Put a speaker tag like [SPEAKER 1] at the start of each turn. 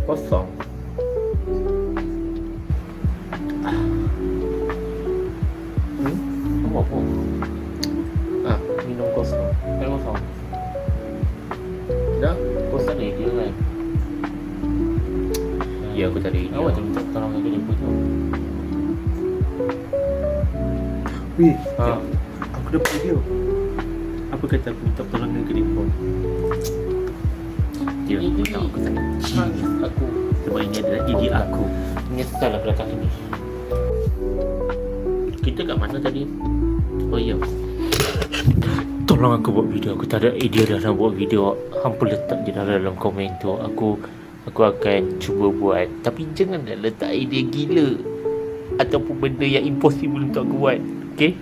[SPEAKER 1] Kosong.
[SPEAKER 2] Apa pun?
[SPEAKER 1] Minum kosong.
[SPEAKER 2] Kan kosong.
[SPEAKER 1] Dah?
[SPEAKER 2] Kosong ni dia kan.
[SPEAKER 1] Ya, aku tak ada idea.
[SPEAKER 2] Awak tu minta tolong dengan ibu tu.
[SPEAKER 1] Wih,
[SPEAKER 2] Ha.
[SPEAKER 1] aku dapat idea. Apa kata aku minta tolong dengan telefon? Dia aku tahu aku tak.
[SPEAKER 2] Aku
[SPEAKER 1] Sebab ini adalah ide aku.
[SPEAKER 2] menyesal lah belakang ini.
[SPEAKER 1] Kita kat mana tadi? Oh ya. Tolong aku buat video. Aku tak ada idea dah nak buat video. Hampa letak je dalam komen tu. Aku akan cuba buat. Tapi janganlah letak idea gila ataupun benda yang impossible untuk aku buat. Okay?